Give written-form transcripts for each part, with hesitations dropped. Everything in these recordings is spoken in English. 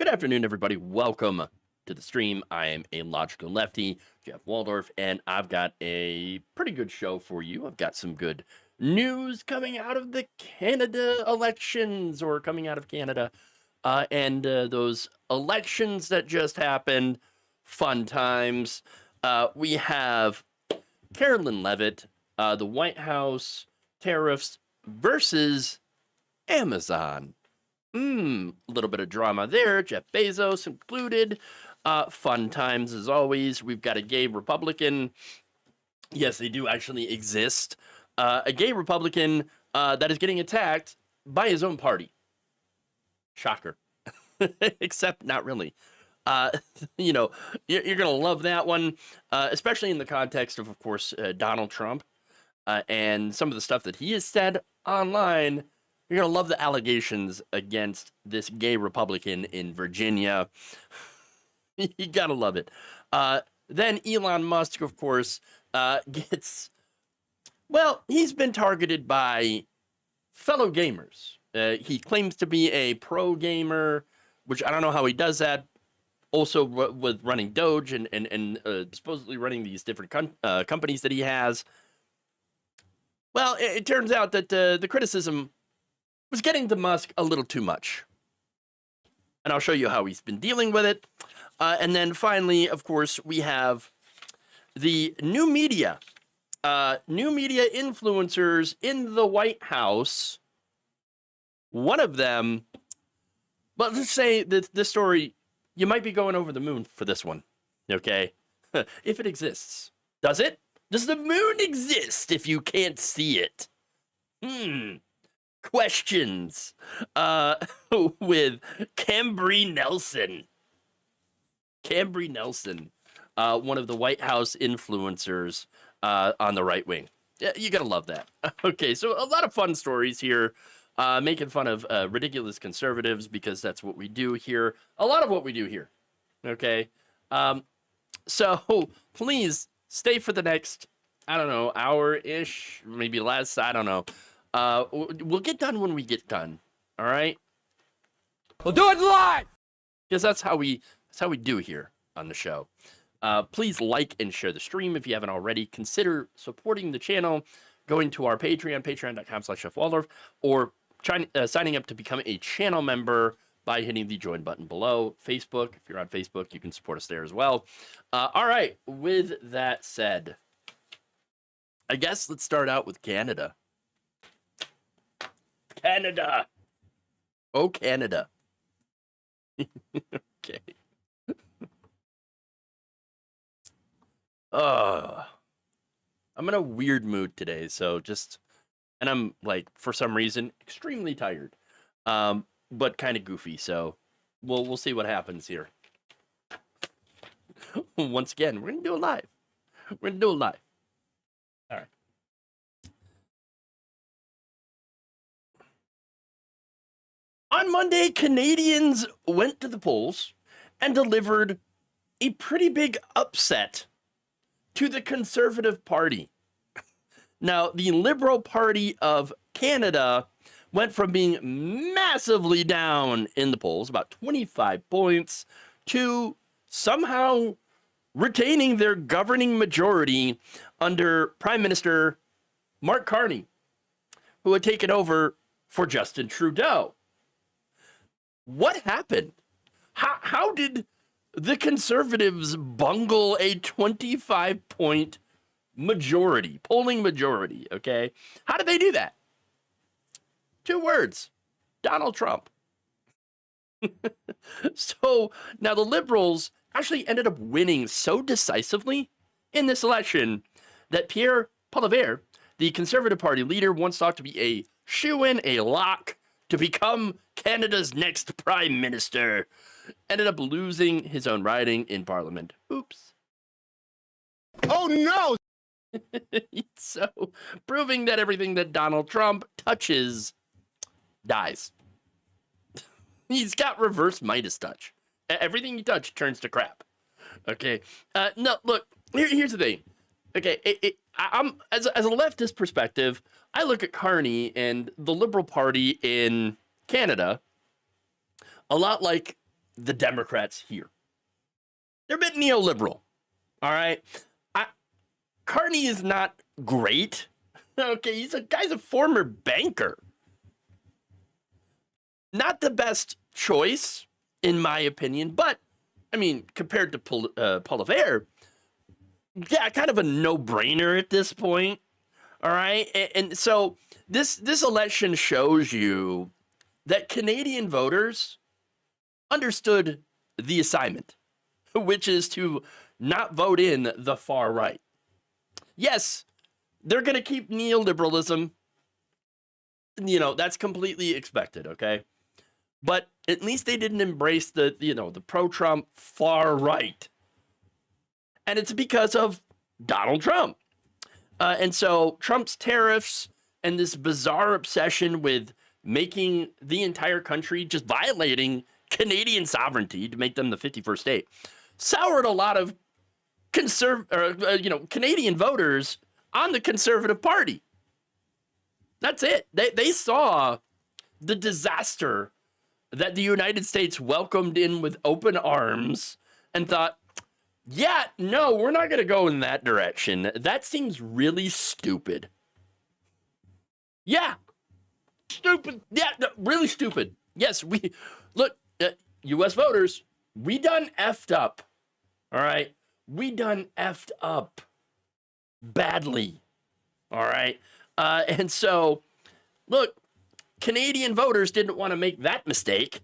Good afternoon, everybody. Welcome to the stream. I am a logical lefty, Jeff Waldorf, and I've got a pretty good show for you. I've got some good news coming out of the Canada elections, or coming out of Canada, and those elections that just happened. Fun times. We have Carolyn Levitt, the White House, tariffs versus Amazon. A little bit of drama there. Jeff Bezos included. Fun times as always. We've got a gay Republican. Yes, they do actually exist. A gay Republican that is getting attacked by his own party. Shocker. Except not really. You're going to love that one, especially in the context of course, Donald Trump and some of the stuff that he has said online. You're going to love the allegations against this gay Republican in Virginia. You got to love it. Then Elon Musk, of course, he's been targeted by fellow gamers. He claims to be a pro gamer, which I don't know how he does that. Also with running Doge and supposedly running these different companies that he has. Well, it turns out that the criticism was getting to Musk a little too much. And I'll show you how he's been dealing with it. And then finally, of course, we have the new media influencers in the White House. One of them, but let's say that this story, you might be going over the moon for this one, okay? If it exists. Does it? Does the moon exist if you can't see it? Questions with Cambry Nelson. Cambry Nelson, one of the White House influencers on the right wing. Yeah, you gotta love that. Okay, so a lot of fun stories here, making fun of ridiculous conservatives, because that's what we do here. A lot of what we do here. Okay, so please stay for the next, I don't know, hour-ish, maybe less. I don't know. We'll get done when we get done. All right. We'll do it live. Because that's how we do here on the show. Please like and share the stream if you haven't already. Consider supporting the channel, going to our Patreon, patreon.com/jeffwaldorf, or signing up to become a channel member by hitting the join button below. Facebook, if you're on Facebook, you can support us there as well. All right. With that said, I guess let's start out with Canada. Canada. Oh, Canada. Okay. I'm in a weird mood today, so and I'm like, for some reason, extremely tired, but kind of goofy. So we'll see what happens here. Once again, we're gonna do it live. All right. On Monday, Canadians went to the polls and delivered a pretty big upset to the Conservative Party. Now, the Liberal Party of Canada went from being massively down in the polls, about 25 points, to somehow retaining their governing majority under Prime Minister Mark Carney, who had taken over for Justin Trudeau. What happened? How did the Conservatives bungle a 25-point polling majority, okay? How did they do that? 2 words: Donald Trump. So now the Liberals actually ended up winning so decisively in this election that Pierre Poilievre, the Conservative Party leader, once thought to be a shoo-in, a lock to become Canada's next prime minister, ended up losing his own riding in Parliament. Oops. Oh, no. So, proving that everything that Donald Trump touches dies. He's got reverse Midas touch. Everything you touch turns to crap. Okay. No, look, here's the thing. Okay, I'm as a leftist perspective, I look at Carney and the Liberal Party in Canada a lot like the Democrats here. They're a bit neoliberal. All right. Carney is not great. Okay, he's a former banker. Not the best choice, in my opinion, but I mean, compared to Poilievre, yeah, kind of a no-brainer at this point. All right, and so this election shows you that Canadian voters understood the assignment, which is to not vote in the far right. Yes, they're going to keep neoliberalism. You know, that's completely expected, okay? But at least they didn't embrace the pro-Trump far right. And it's because of Donald Trump. And so Trump's tariffs and this bizarre obsession with making the entire country, just violating Canadian sovereignty to make them the 51st state, soured a lot of Canadian voters on the Conservative Party. That's it. They saw the disaster that the United States welcomed in with open arms and thought, yeah, no, we're not going to go in that direction. That seems really stupid. Yeah. Stupid. Yeah, no, really stupid. Yes, U.S. voters, we done effed up. All right? We done effed up badly. All right? And so, look, Canadian voters didn't want to make that mistake.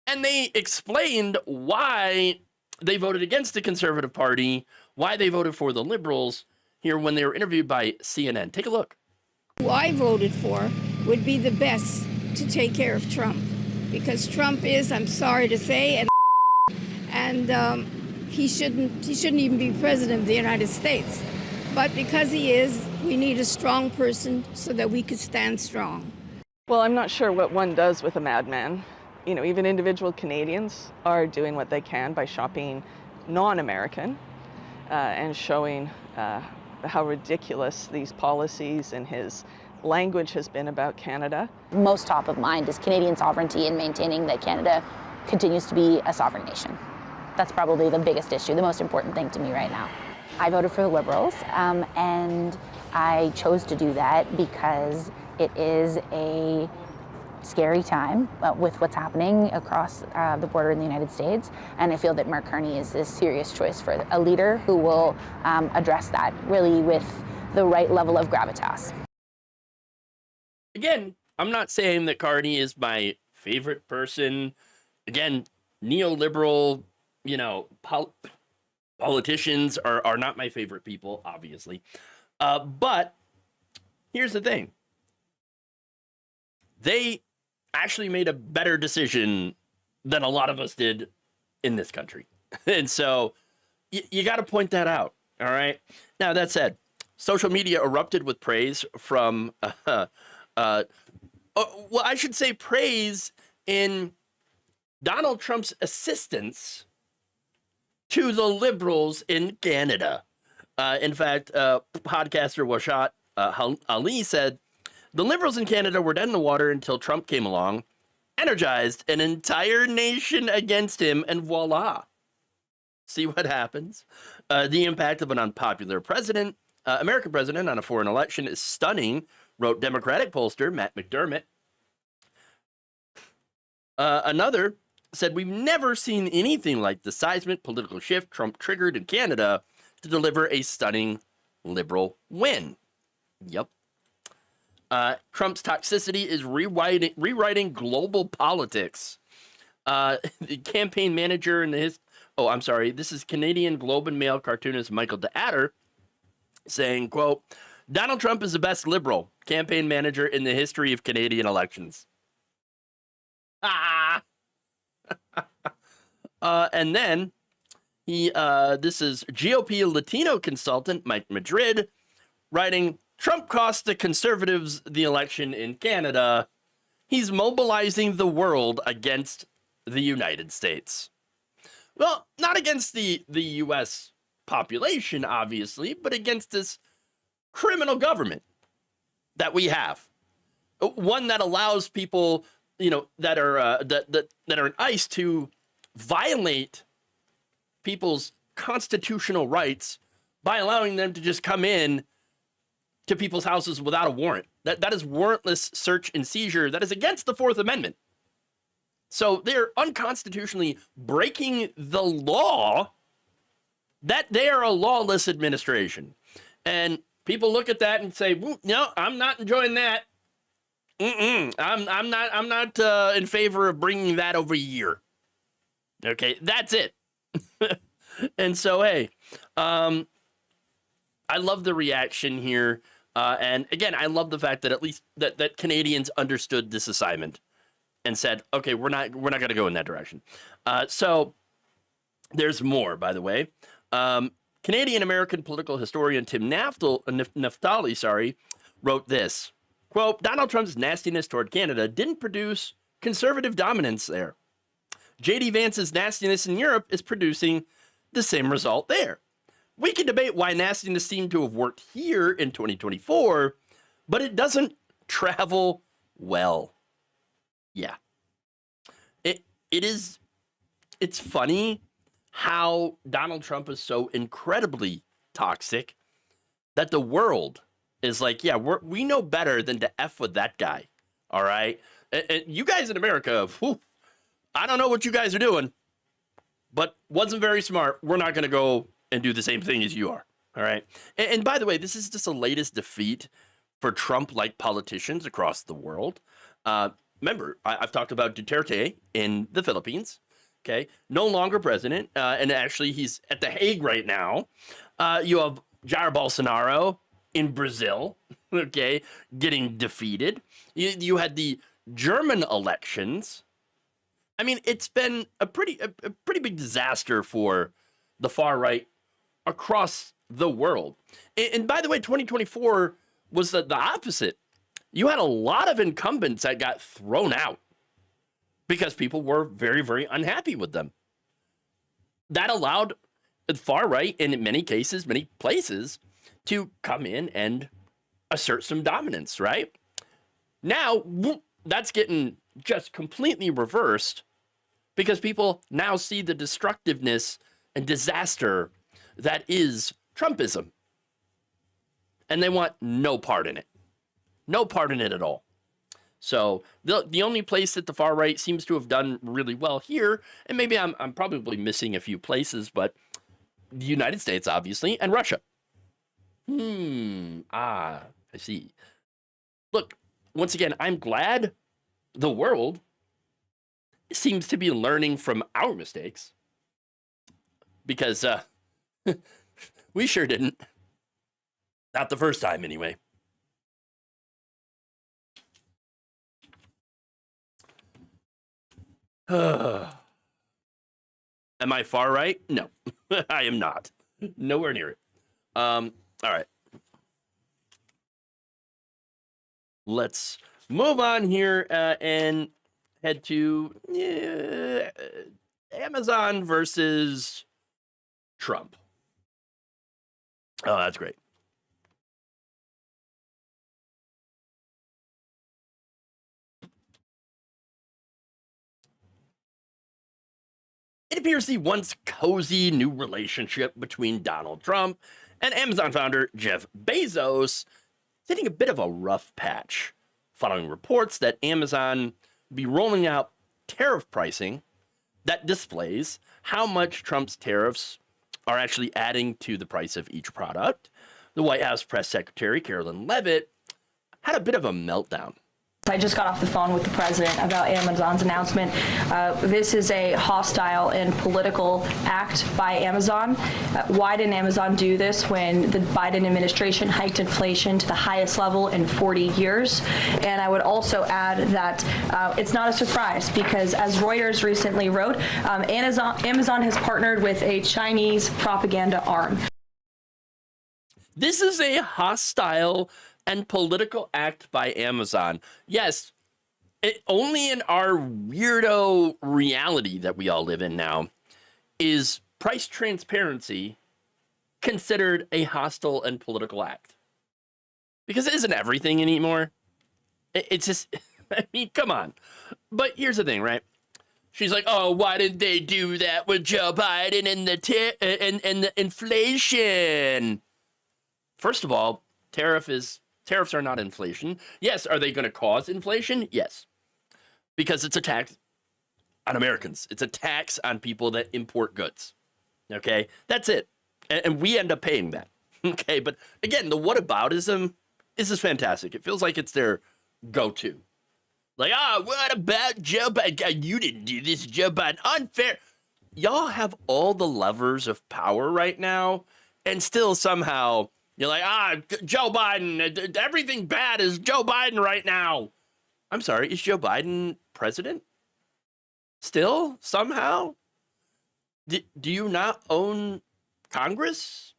And they explained why they voted against the Conservative Party, why they voted for the Liberals here when they were interviewed by CNN. Take a look. Who I voted for would be the best to take care of Trump, because Trump is, I'm sorry to say, and he shouldn't even be president of the United States. But because he is, we need a strong person so that we could stand strong. Well, I'm not sure what one does with a madman. You know, even individual Canadians are doing what they can by shopping non-American and showing how ridiculous these policies and his language has been about Canada. Most top of mind is Canadian sovereignty and maintaining that Canada continues to be a sovereign nation. That's probably the biggest issue, the most important thing to me right now. I voted for the Liberals, and I chose to do that because it is a scary time with what's happening across the border in the United States, and I feel that Mark Carney is a serious choice for a leader who will address that really with the right level of gravitas. Again, I'm not saying that Carney is my favorite person. Again, neoliberal, politicians are not my favorite people, obviously. But here's the thing. They actually made a better decision than a lot of us did in this country. And so you got to point that out. All right. Now, that said, social media erupted with praise from, I should say praise in Donald Trump's assistance to the Liberals in Canada. In fact, podcaster Washat Ali said, the Liberals in Canada were dead in the water until Trump came along, energized an entire nation against him, and voila. See what happens? The impact of an unpopular president, American president, on a foreign election is stunning, wrote Democratic pollster Matt McDermott. Another said, we've never seen anything like the seismic political shift Trump triggered in Canada to deliver a stunning liberal win. Yep. Trump's toxicity is rewriting global politics. The campaign manager this is Canadian Globe and Mail cartoonist Michael DeAdder saying, quote, Donald Trump is the best liberal campaign manager in the history of Canadian elections. And then this is GOP Latino consultant Mike Madrid writing, Trump cost the Conservatives the election in Canada. He's mobilizing the world against the United States. Well, not against the U.S. population, obviously, but against this criminal government that we have. One that allows people, that are that are in ICE to violate people's constitutional rights by allowing them to just come in to people's houses without a warrant. That is warrantless search and seizure. That is against the Fourth Amendment. So they're unconstitutionally breaking the law. That they are a lawless administration. And people look at that and say, no, I'm not enjoying that. I'm not in favor of bringing that over here. Okay, that's it. And so, hey, I love the reaction here. And again, I love the fact that at least that Canadians understood this assignment and said, okay, we're not going to go in that direction. So there's more, by the way. Canadian-American political historian Tim Naftali, wrote this, quote, Donald Trump's nastiness toward Canada didn't produce conservative dominance there. J.D. Vance's nastiness in Europe is producing the same result there. We can debate why nastiness seemed to have worked here in 2024, but it doesn't travel well. Yeah. It's funny how Donald Trump is so incredibly toxic that the world is like, yeah, we know better than to F with that guy. All right. And you guys in America, I don't know what you guys are doing, but wasn't very smart. We're not going to go and do the same thing as you are. All right. And by the way, this is just the latest defeat for Trump-like politicians across the world. Remember, I've talked about Duterte in the Philippines. Okay. No longer president. And actually, he's at The Hague right now. You have Jair Bolsonaro in Brazil. Okay. Getting defeated. You had the German elections. I mean, it's been a pretty big disaster for the far right across the world. And by the way, 2024 was the opposite. You had a lot of incumbents that got thrown out because people were very, very unhappy with them. That allowed the far right, and in many cases, many places, to come in and assert some dominance, right? Now, that's getting just completely reversed because people now see the destructiveness and disaster that is Trumpism. And they want no part in it. No part in it at all. So the only place that the far right seems to have done really well here, and maybe I'm probably missing a few places, but the United States, obviously, and Russia. I see. Look, once again, I'm glad the world seems to be learning from our mistakes because we sure didn't. Not the first time, anyway. Am I far right? No, I am not. Nowhere near it. All right. Let's move on here and head to Amazon versus Trump. Oh, that's great. It appears the once cozy new relationship between Donald Trump and Amazon founder Jeff Bezos is hitting a bit of a rough patch, following reports that Amazon will be rolling out tariff pricing that displays how much Trump's tariffs are actually adding to the price of each product. The White House press secretary, Carolyn Leavitt, had a bit of a meltdown. I just got off the phone with the president about Amazon's announcement. This is a hostile and political act by Amazon. Why didn't Amazon do this when the Biden administration hiked inflation to the highest level in 40 years? And I would also add that it's not a surprise because, as Reuters recently wrote, Amazon has partnered with a Chinese propaganda arm. This is a hostile and political act by Amazon. Yes, only in our weirdo reality that we all live in now is price transparency considered a hostile and political act. Because it isn't everything anymore. It's just, I mean, come on. But here's the thing, right? She's like, oh, why did they do that with Joe Biden and the inflation? First of all, tariffs are not inflation. Yes, are they going to cause inflation? Yes, because it's a tax on Americans. It's a tax on people that import goods. Okay, that's it, and we end up paying that. Okay, but again, the whataboutism is fantastic. It feels like it's their go-to. Like, what about Joe Biden? You didn't do this, Joe Biden. Unfair. Y'all have all the levers of power right now, and still somehow you're like, Joe Biden, everything bad is Joe Biden right now. I'm sorry, is Joe Biden president? Still, somehow? Do you not own Congress?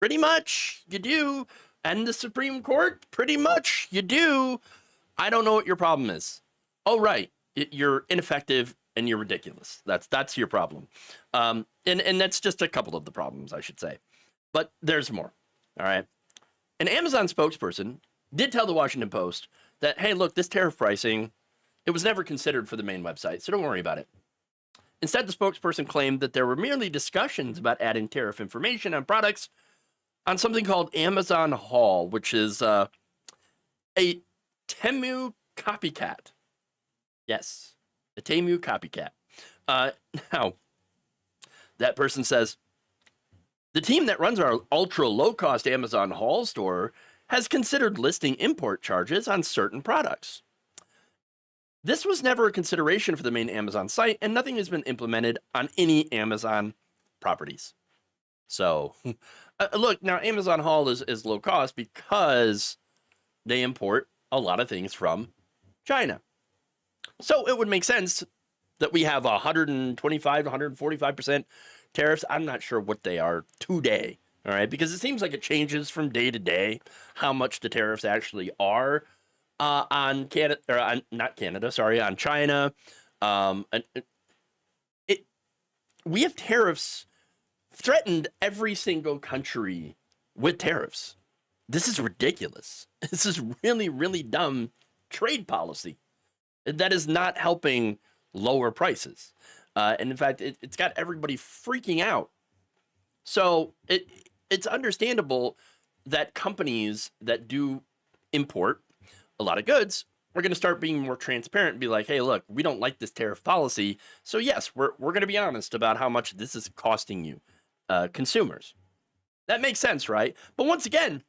Pretty much, you do. And the Supreme Court? Pretty much, you do. I don't know what your problem is. Oh, right. You're ineffective and you're ridiculous. That's your problem. And that's just a couple of the problems, I should say. But there's more. All right. An Amazon spokesperson did tell the Washington Post that, hey, look, this tariff pricing, it was never considered for the main website, so don't worry about it. Instead, the spokesperson claimed that there were merely discussions about adding tariff information on products on something called Amazon Haul, which is a Temu copycat. Yes, a Temu copycat. Now, that person says, the team that runs our ultra low-cost Amazon Haul store has considered listing import charges on certain products. This was never a consideration for the main Amazon site, and nothing has been implemented on any Amazon properties. So, look, now Amazon Haul is low cost because they import a lot of things from China. So it would make sense that we have 125 to 145% tariffs. I'm not sure what they are today, all right? Because it seems like it changes from day to day how much the tariffs actually are on Canada, or on China. We have tariffs threatened every single country with tariffs. This is ridiculous. This is really, really dumb trade policy that is not helping lower prices. And in fact, it's got everybody freaking out. So it's understandable that companies that do import a lot of goods are going to start being more transparent and be like, hey, look, we don't like this tariff policy. So yes, we're going to be honest about how much this is costing you, consumers. That makes sense, right? But once again,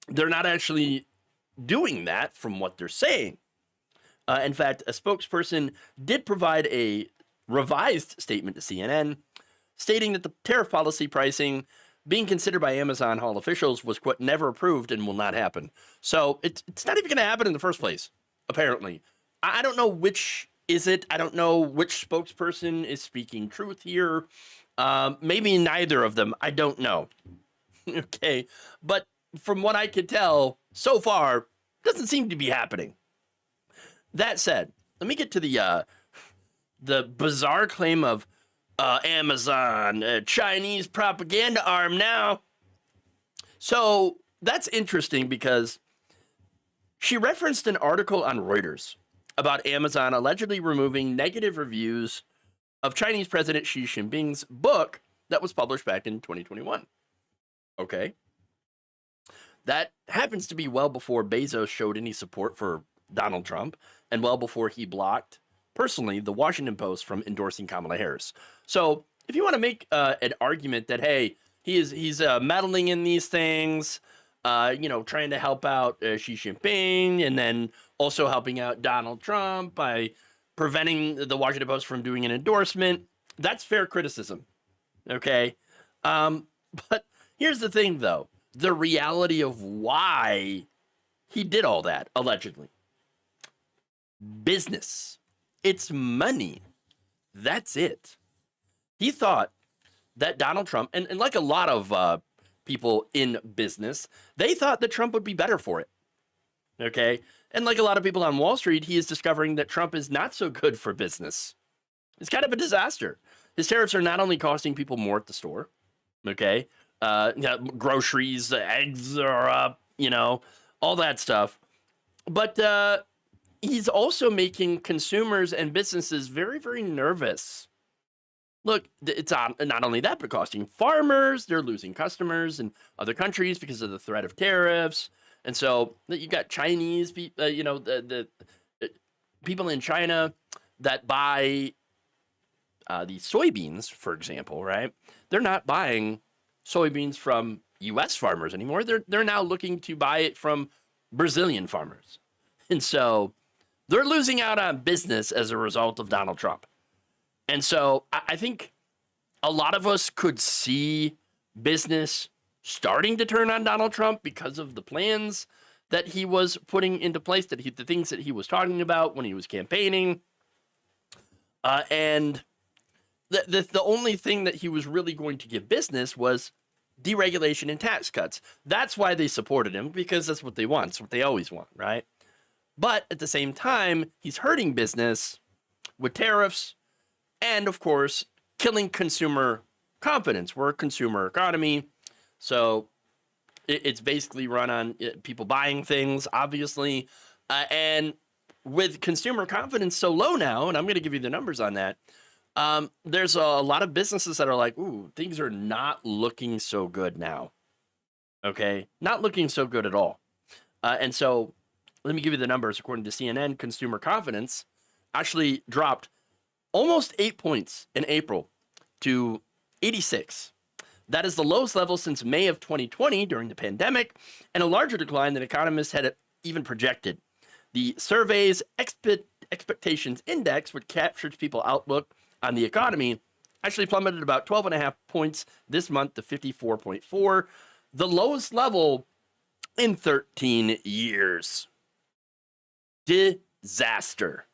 they're not actually doing that from what they're saying. In fact, a spokesperson did provide a revised statement to CNN stating that the tariff policy pricing being considered by Amazon Haul officials was, quote, never approved and will not happen. So it's not even going to happen in the first place, apparently. I don't know which is it. I don't know which spokesperson is speaking truth here. Maybe neither of them. I don't know. Okay. But from what I could tell so far, it doesn't seem to be happening. That said, let me get to the bizarre claim of Amazon, Chinese propaganda arm now. So that's interesting because she referenced an article on Reuters about Amazon allegedly removing negative reviews of Chinese President Xi Jinping's book that was published back in 2021. Okay. That happens to be well before Bezos showed any support for Donald Trump and well before he blocked personally the Washington Post from endorsing Kamala Harris. So if you want to make an argument that, hey, he's meddling in these things, trying to help out Xi Jinping and then also helping out Donald Trump by preventing the Washington Post from doing an endorsement, that's fair criticism. Okay. But here's the thing, though. The reality of why he did all that, allegedly. Business. It's money. That's it. He thought that Donald Trump, and like a lot of people in business, they thought that Trump would be better for it. Okay? And like a lot of people on Wall Street, he is discovering that Trump is not so good for business. It's kind of a disaster. His tariffs are not only costing people more at the store, okay? Groceries, eggs are up, all that stuff. But he's also making consumers and businesses very, very nervous. Look, it's not only that, but costing farmers. They're losing customers in other countries because of the threat of tariffs. And so you got Chinese, the people in China that buy these soybeans, for example, right? They're not buying soybeans from U.S. farmers anymore. They're now looking to buy it from Brazilian farmers. And so they're losing out on business as a result of Donald Trump. And so I think a lot of us could see business starting to turn on Donald Trump because of the plans that he was putting into place, the things that he was talking about when he was campaigning. And the only thing that he was really going to give business was deregulation and tax cuts. That's why they supported him, because that's what they want. It's what they always want, right? But at the same time, he's hurting business with tariffs and, of course, killing consumer confidence. We're a consumer economy, so it's basically run on people buying things, obviously. And with consumer confidence so low now, and I'm going to give you the numbers on that, there's a lot of businesses that are like, ooh, things are not looking so good now. Okay? Not looking so good at all. And so let me give you the numbers. According to CNN, consumer confidence actually dropped almost 8 points in April to 86. That is the lowest level since May of 2020 during the pandemic, and a larger decline than economists had even projected. The survey's expectations index, which captures people's outlook on the economy, actually plummeted about 12.5 points this month to 54.4, the lowest level in 13 years. Disaster.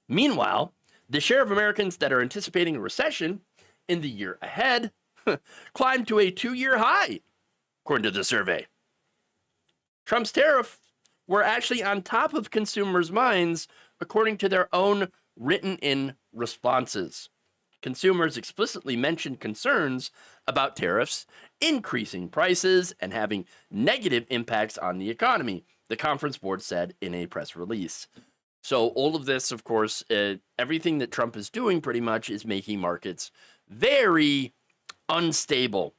Meanwhile, the share of Americans that are anticipating a recession in the year ahead climbed to a 2-year high, according to the survey. Trump's tariffs were actually on top of consumers' minds, according to their own written-in responses. Consumers explicitly mentioned concerns about tariffs increasing prices and having negative impacts on the economy, the conference board said in a press release. So all of this, of course, everything that Trump is doing pretty much is making markets very unstable.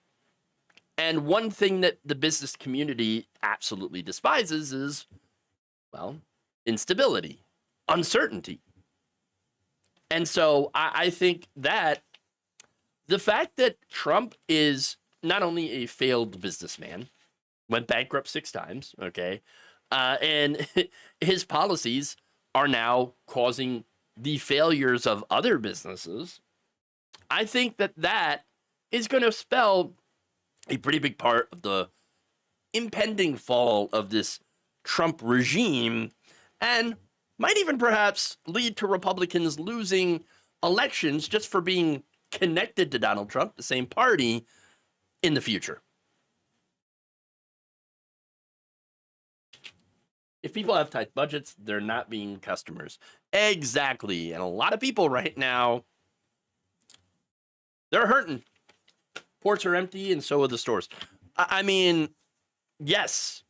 And one thing that the business community absolutely despises is, well, instability, uncertainty. And so I think that the fact that Trump is not only a failed businessman, went bankrupt 6 times, okay, and his policies are now causing the failures of other businesses, I think that that is going to spell a pretty big part of the impending fall of this Trump regime, and might even perhaps lead to Republicans losing elections just for being connected to Donald Trump, the same party, in the future. If people have tight budgets, they're not being customers. Exactly. And a lot of people right now, they're hurting. Ports are empty, and so are the stores. I mean, yes,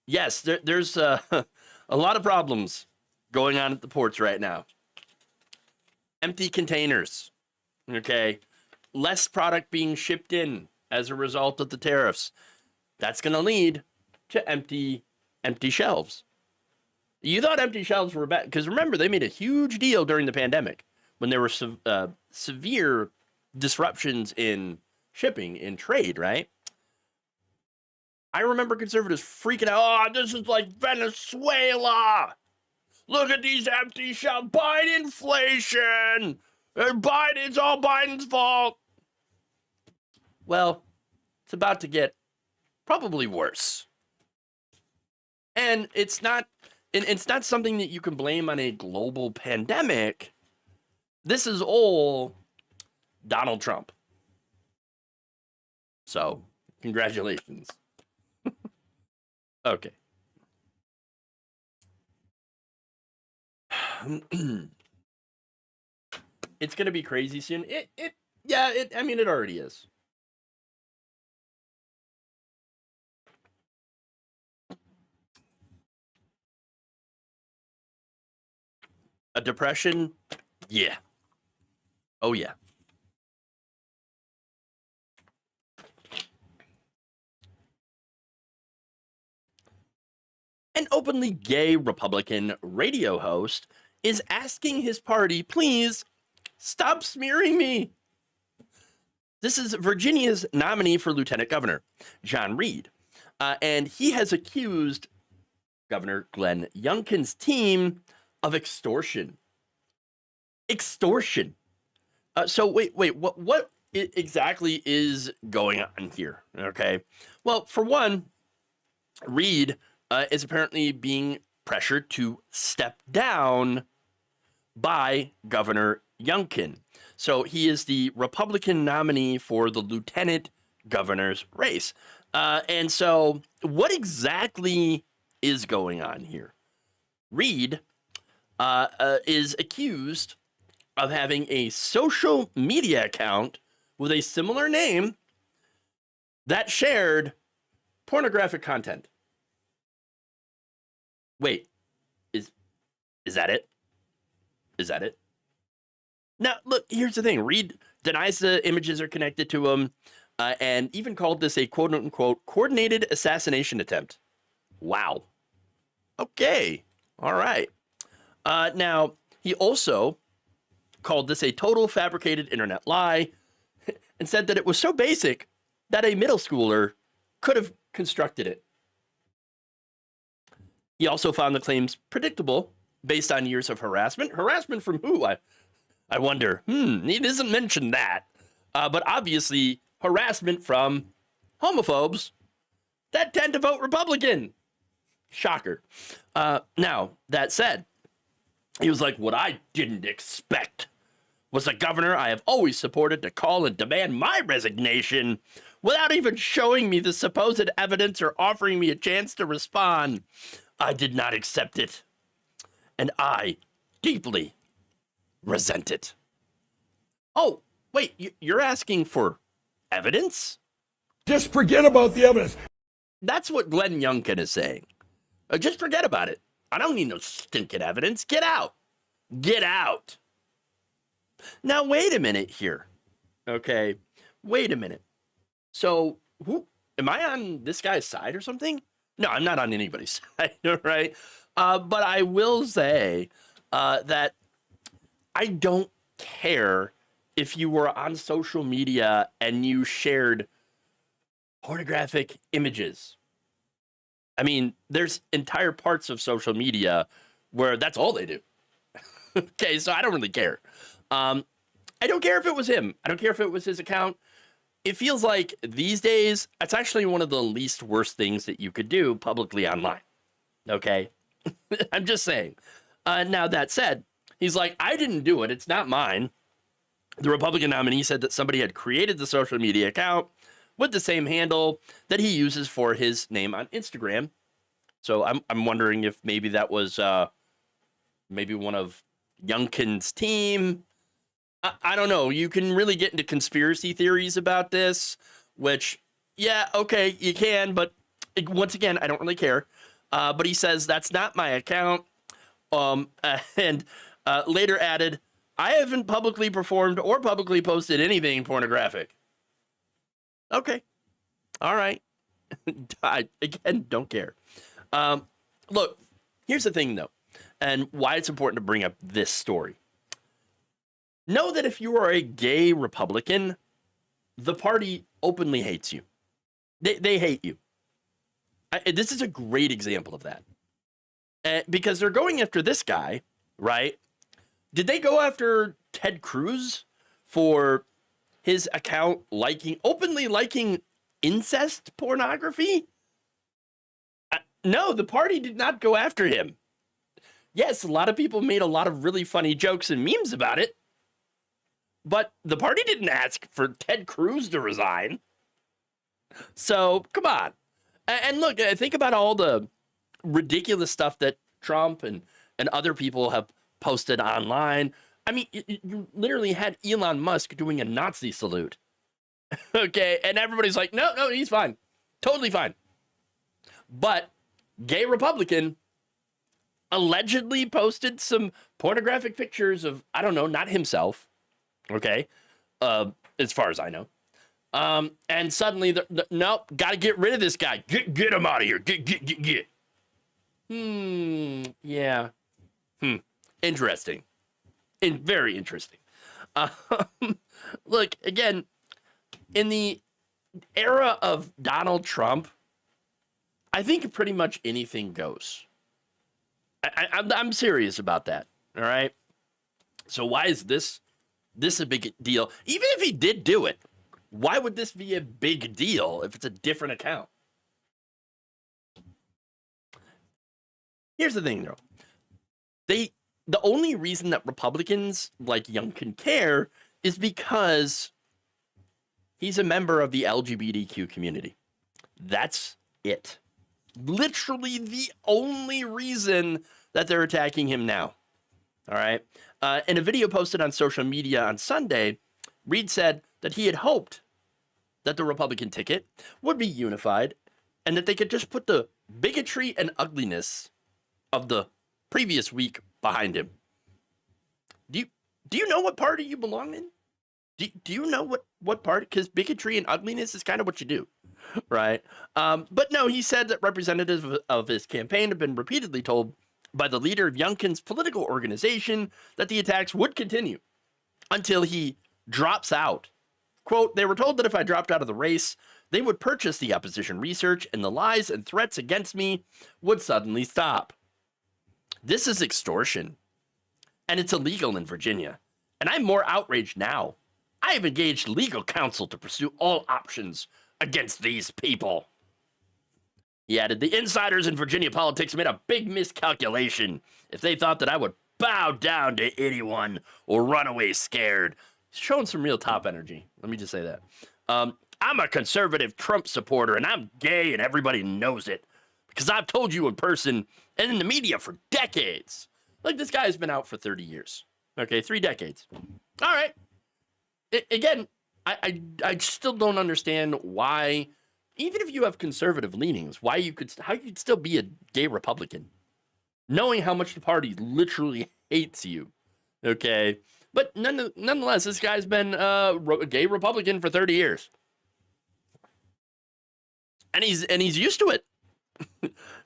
there's a lot of problems going on at the ports right now. Empty containers, okay? Less product being shipped in as a result of the tariffs. That's going to lead to empty shelves. You thought empty shelves were bad, because remember, they made a huge deal during the pandemic when there were severe disruptions in shipping, in trade, right? I remember conservatives freaking out, oh, this is like Venezuela. Look at these empty shelves. Biden inflation. It's all Biden's fault. Well, it's about to get probably worse. And it's not something that you can blame on a global pandemic. This is all Donald Trump. So, congratulations. Okay. It's going to be crazy soon. It already is. A depression? Yeah. Oh, yeah. An openly gay Republican radio host is asking his party, please stop smearing me. This is Virginia's nominee for lieutenant governor, John Reed. And he has accused Governor Glenn Youngkin's team of extortion. Extortion. So wait, what exactly is going on here? Okay. Well, for one, Reed is apparently being pressured to step down by Governor Youngkin. So he is the Republican nominee for the lieutenant governor's race. And so what exactly is going on here? Reed is accused of having a social media account with a similar name that shared pornographic content. Wait, is that it? Is that it? Now, look, here's the thing. Reed denies the images are connected to him and even called this a quote-unquote coordinated assassination attempt. Wow. Okay. All right. Now, he also called this a total fabricated internet lie and said that it was so basic that a middle schooler could have constructed it. He also found the claims predictable based on years of harassment. Harassment from who? I wonder. He doesn't mention that. But obviously, harassment from homophobes that tend to vote Republican. Shocker. Now, that said, he was like, what I didn't expect was a governor I have always supported to call and demand my resignation without even showing me the supposed evidence or offering me a chance to respond. I did not accept it, and I deeply resent it. Oh, wait, you're asking for evidence? Just forget about the evidence. That's what Glenn Youngkin is saying. Just forget about it. I don't need no stinking evidence. Get out. Get out. Now, wait a minute here. Okay, wait a minute. So, am I on this guy's side or something? No, I'm not on anybody's side, right? But I will say that I don't care if you were on social media and you shared pornographic images. I mean, there's entire parts of social media where that's all they do. Okay, so I don't really care. I don't care if it was him. I don't care if it was his account. It feels like these days, it's actually one of the least worst things that you could do publicly online. Okay? I'm just saying. Now, that said, he's like, I didn't do it. It's not mine. The Republican nominee said that somebody had created the social media account with the same handle that he uses for his name on Instagram. So I'm wondering if maybe that was maybe one of Youngkin's team. I don't know. You can really get into conspiracy theories about this, which, yeah, okay, you can, but once again, I don't really care. But he says, that's not my account. And later added, I haven't publicly performed or publicly posted anything pornographic. Okay. All right. I, again, don't care. Look, here's the thing, though, and why it's important to bring up this story. Know that if you are a gay Republican, the party openly hates you. They hate you. This is a great example of that. Because they're going after this guy, right? Did they go after Ted Cruz for his account openly liking incest pornography? No, the party did not go after him. Yes, a lot of people made a lot of really funny jokes and memes about it. But the party didn't ask for Ted Cruz to resign. So, come on. And look, think about all the ridiculous stuff that Trump and other people have posted online. I mean, you literally had Elon Musk doing a Nazi salute. Okay, and everybody's like, no, he's fine. Totally fine. But gay Republican, allegedly posted some pornographic pictures of, I don't know, not himself, okay, as far as I know. And suddenly, nope, got to get rid of this guy. Get him out of here. Get. Yeah. Interesting. Very interesting. Look, again, in the era of Donald Trump, I think pretty much anything goes. I'm serious about that. All right. So why is this a big deal? Even if he did do it, why would this be a big deal if it's a different account? Here's the thing, though. The only reason that Republicans like Youngkin care is because he's a member of the LGBTQ community. That's it. Literally the only reason that they're attacking him now. All right. In a video posted on social media on Sunday, Reed said that he had hoped that the Republican ticket would be unified and that they could just put the bigotry and ugliness of the previous week behind him. Do you know what party you belong in? Do you know what party? Because bigotry and ugliness is kind of what you do, right? But no, he said that representatives of his campaign have been repeatedly told by the leader of Youngkin's political organization that the attacks would continue until he drops out. Quote, they were told that if I dropped out of the race, they would purchase the opposition research and the lies and threats against me would suddenly stop. This is extortion, and it's illegal in Virginia. And I'm more outraged now. I have engaged legal counsel to pursue all options against these people. He added, the insiders in Virginia politics made a big miscalculation if they thought that I would bow down to anyone or run away scared. He's showing some real top energy. Let me just say that. I'm a conservative Trump supporter, and I'm gay, and everybody knows it. Because I've told you in person and in the media for decades. Like, this guy has been out for 30 years. Okay, 3 decades. All right. Again, I still don't understand why, even if you have conservative leanings, how you could still be a gay Republican, knowing how much the party literally hates you. Okay, but nonetheless, this guy's been a gay Republican for 30 years, and he's used to it.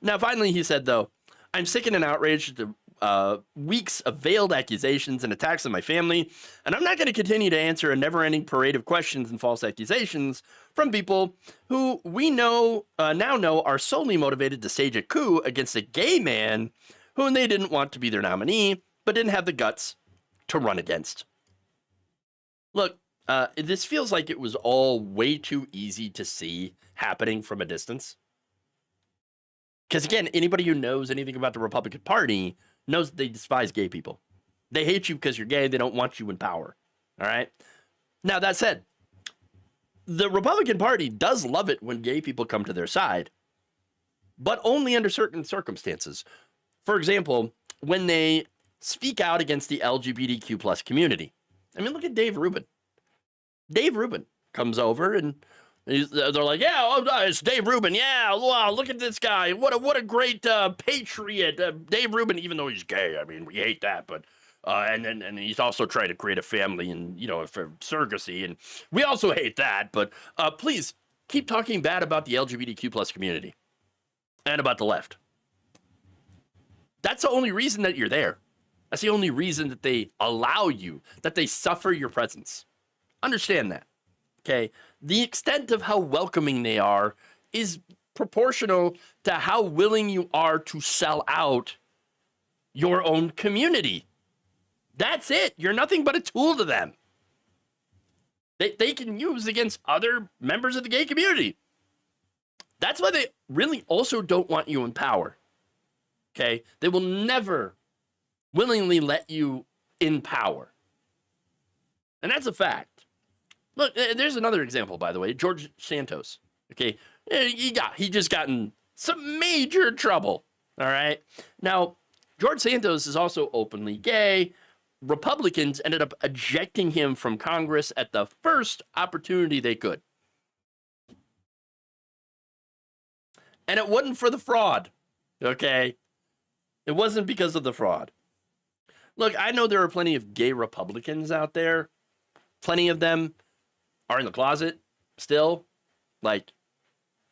Now, finally, he said, though, I'm sickened and outraged at the weeks of veiled accusations and attacks on my family, and I'm not going to continue to answer a never-ending parade of questions and false accusations from people who we now know are solely motivated to stage a coup against a gay man whom they didn't want to be their nominee, but didn't have the guts to run against. Look, this feels like it was all way too easy to see happening from a distance. Because, again, anybody who knows anything about the Republican Party knows that they despise gay people. They hate you because you're gay. They don't want you in power. All right? Now, that said, the Republican Party does love it when gay people come to their side, but only under certain circumstances. For example, when they speak out against the LGBTQ plus community. I mean, look at Dave Rubin. Dave Rubin comes over and they're like, yeah, it's Dave Rubin. Yeah, wow, look at this guy. What a great patriot. Dave Rubin, even though he's gay, I mean, we hate that, but and he's also trying to create a family and, for surrogacy, and we also hate that. But please keep talking bad about the LGBTQ plus community and about the left. That's the only reason that you're there. That's the only reason that they allow you, that they suffer your presence. Understand that. Okay, the extent of how welcoming they are is proportional to how willing you are to sell out your own community. That's it. You're nothing but a tool to them. They can use against other members of the gay community. That's why they really also don't want you in power. Okay, they will never willingly let you in power. And that's a fact. Look, there's another example, by the way, George Santos. Okay, he just got in some major trouble. All right. Now, George Santos is also openly gay. Republicans ended up ejecting him from Congress at the first opportunity they could. And it wasn't for the fraud. Okay. It wasn't because of the fraud. Look, I know there are plenty of gay Republicans out there. Plenty of them are in the closet still. Like,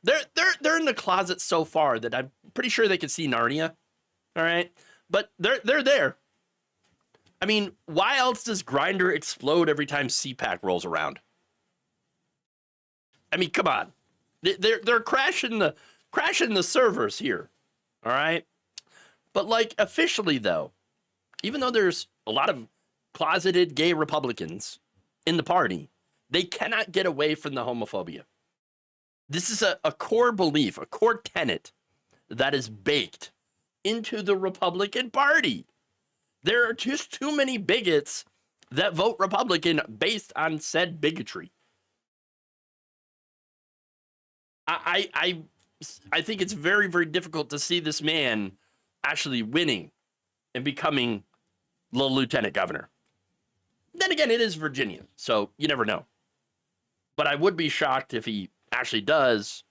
they're in the closet so far that I'm pretty sure they could see Narnia. All right, but they're there. I mean, why else does Grindr explode every time CPAC rolls around? I mean, come on, they're crashing the servers here. All right, but like officially though, even though there's a lot of closeted gay Republicans in the party, they cannot get away from the homophobia. This is a core belief, a core tenet that is baked into the Republican Party. There are just too many bigots that vote Republican based on said bigotry. I think it's very, very difficult to see this man actually winning and becoming the lieutenant governor. Then again, it is Virginia, so you never know. But I would be shocked if he actually does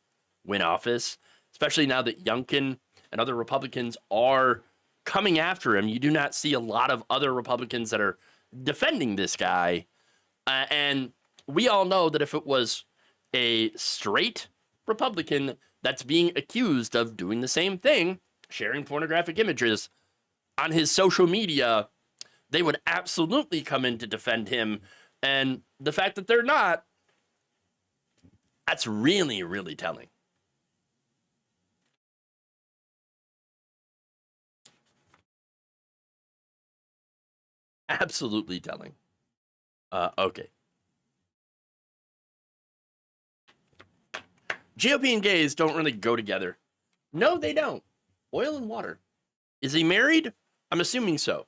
win office, especially now that Youngkin and other Republicans are coming after him. You do not see a lot of other Republicans that are defending this guy. And we all know that if it was a straight Republican that's being accused of doing the same thing, sharing pornographic images on his social media, they would absolutely come in to defend him. And the fact that they're not, that's really, really telling. Absolutely telling. Okay. GOP and gays don't really go together. No, they don't. Oil and water. Is he married? I'm assuming so.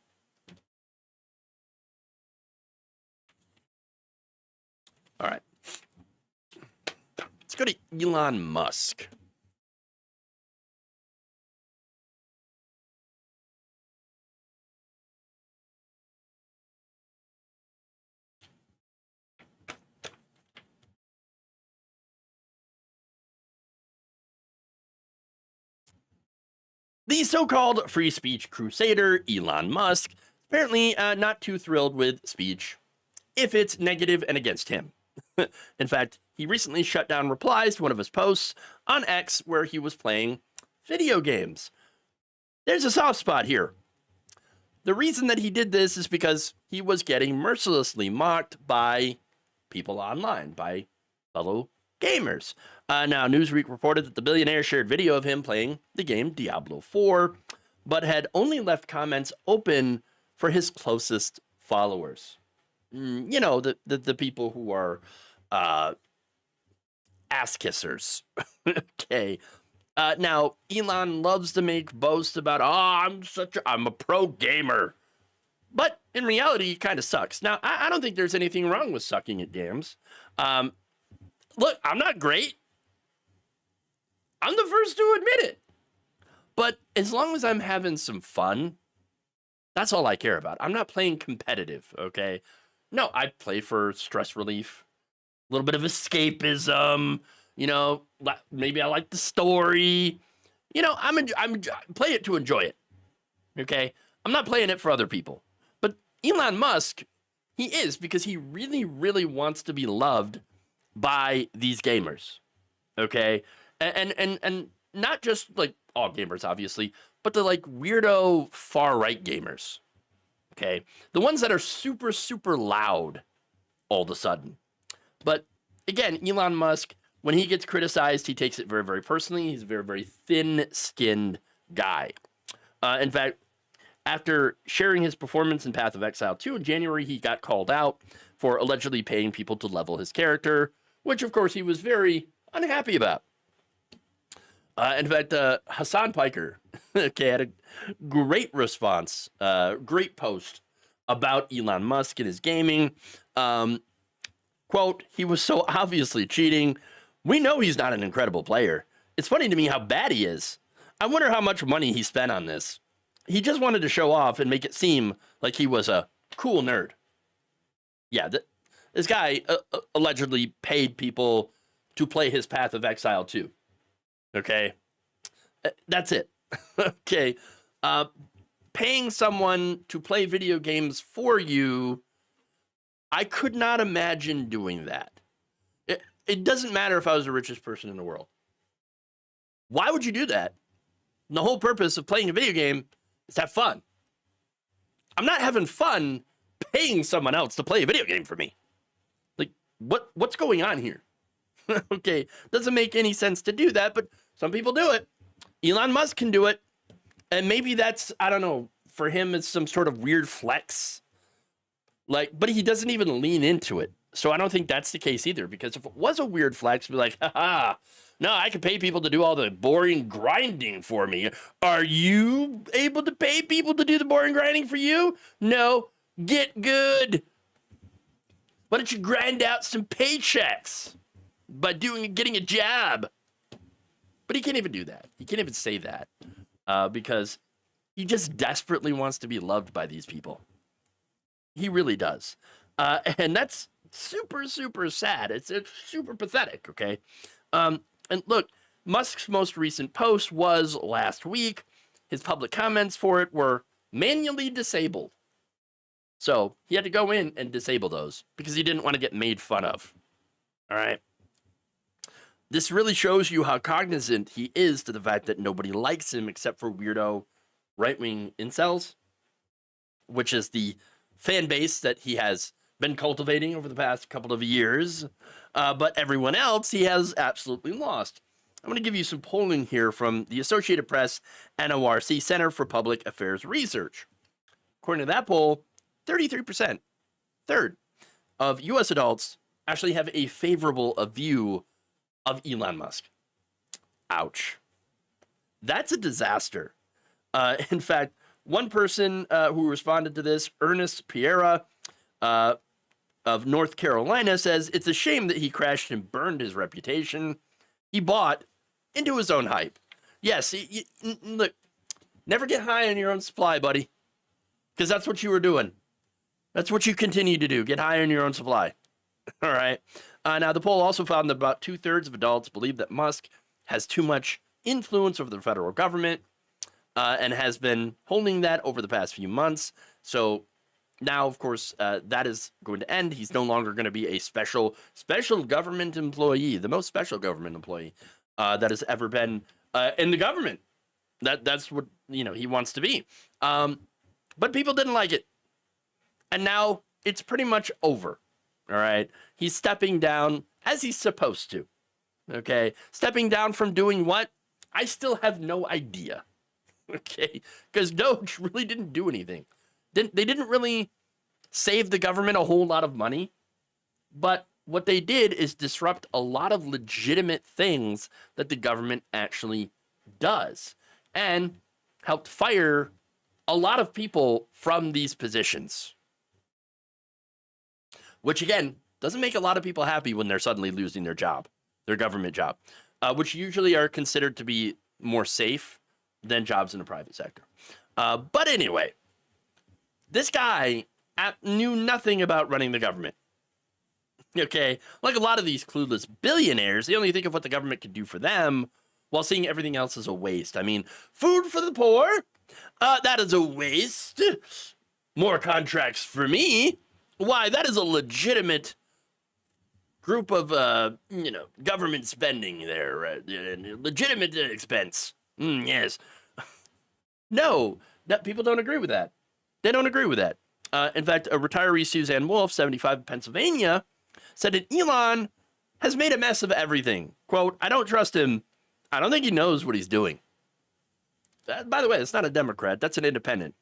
All right. Let's go to Elon Musk. The so-called free speech crusader, Elon Musk, apparently not too thrilled with speech if it's negative and against him. In fact, he recently shut down replies to one of his posts on X where he was playing video games. There's a soft spot here. The reason that he did this is because he was getting mercilessly mocked by people online, by fellow gamers. Now, Newsweek reported that the billionaire shared video of him playing the game Diablo 4, but had only left comments open for his closest followers. You know, the people who are ass kissers. Okay. Now, Elon loves to make boasts about, I'm a pro gamer. But in reality, he kind of sucks. Now, I don't think there's anything wrong with sucking at games. Look, I'm not great. I'm the first to admit it. But as long as I'm having some fun, that's all I care about. I'm not playing competitive, okay? No, I play for stress relief, a little bit of escapism, you know, maybe I like the story. You know, I'm play it to enjoy it, okay? I'm not playing it for other people. But Elon Musk, he is, because he really, really wants to be loved by these gamers, okay? And not just like all gamers, obviously, but the like weirdo far right gamers, okay? The ones that are super, super loud all of a sudden. But again, Elon Musk, when he gets criticized, he takes it very, very personally. He's a very, very thin-skinned guy. In fact, after sharing his performance in Path of Exile 2 in January, he got called out for allegedly paying people to level his character, which, of course, he was very unhappy about. In fact, Hassan Piker okay, had a great response, great post about Elon Musk and his gaming. Quote, he was so obviously cheating. We know he's not an incredible player. It's funny to me how bad he is. I wonder how much money he spent on this. He just wanted to show off and make it seem like he was a cool nerd. Yeah, this guy allegedly paid people to play his Path of Exile 2. Okay, that's it. Okay, Paying someone to play video games for you, I could not imagine doing that. It doesn't matter if I was the richest person in the world. Why would you do that? And the whole purpose of playing a video game is to have fun. I'm not having fun paying someone else to play a video game for me. Like, what's going on here? Okay, doesn't make any sense to do that, but some people do it. Elon Musk can do it. And maybe that's, I don't know, for him, it's some sort of weird flex. Like, but he doesn't even lean into it. So I don't think that's the case either, because if it was a weird flex, be like, haha, no, I can pay people to do all the boring grinding for me. Are you able to pay people to do the boring grinding for you? No, get good. Why don't you grind out some paychecks by getting a job? But he can't even do that. He can't even say that because he just desperately wants to be loved by these people. He really does. And that's super, super sad. It's super pathetic, okay? And look, Musk's most recent post was last week. His public comments for it were manually disabled. So he had to go in and disable those because he didn't want to get made fun of. All right? This really shows you how cognizant he is to the fact that nobody likes him except for weirdo right-wing incels, which is the fan base that he has been cultivating over the past couple of years. But everyone else he has absolutely lost. I'm going to give you some polling here from the Associated Press NORC Center for Public Affairs Research. According to that poll, 33%, third, of U.S. adults actually have a favorable view of Elon Musk. Ouch. That's a disaster. In fact, one person who responded to this, Ernest Piera of North Carolina, says it's a shame that he crashed and burned his reputation he bought into his own hype. Yes, look, never get high on your own supply, buddy, because that's what you were doing. That's what you continue to do, get high on your own supply. All right. Now, the poll also found that about 2/3 of adults believe that Musk has too much influence over the federal government and has been holding that over the past few months. So now, of course, that is going to end. He's no longer going to be a special government employee, the most special government employee that has ever been in the government. That's what he wants to be. But people didn't like it, and now it's pretty much over. All right, he's stepping down as he's supposed to. Okay, stepping down from doing what? I still have no idea. Okay, because Doge really didn't do anything. They didn't really save the government a whole lot of money, but what they did is disrupt a lot of legitimate things that the government actually does, and helped fire a lot of people from these positions. Which, again, doesn't make a lot of people happy when they're suddenly losing their job, their government job, which usually are considered to be more safe than jobs in the private sector. But anyway, this guy knew nothing about running the government. Okay, like a lot of these clueless billionaires, they only think of what the government could do for them while seeing everything else as a waste. I mean, food for the poor, that is a waste. More contracts for me. Why, that is a legitimate group of, government spending there, right? Legitimate expense. Yes. No, people don't agree with that. They don't agree with that. In fact, a retiree Suzanne Wolf, 75 in Pennsylvania, said that Elon has made a mess of everything. Quote, I don't trust him. I don't think he knows what he's doing. By the way, it's not a Democrat. That's an independent.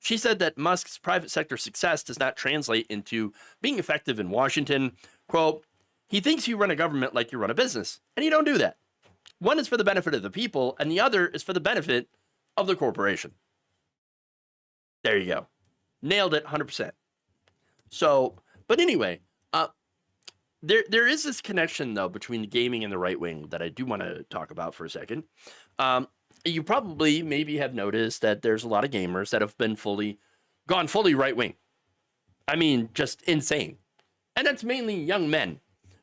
She said that Musk's private sector success does not translate into being effective in Washington. Quote, he thinks you run a government like you run a business, and you don't do that. One is for the benefit of the people, and the other is for the benefit of the corporation. There you go. Nailed it, 100%. So, but anyway, there is this connection, though, between the gaming and the right wing that I do want to talk about for a second. You probably maybe have noticed that there's a lot of gamers that have been gone fully right wing. I mean, just insane. And that's mainly young men,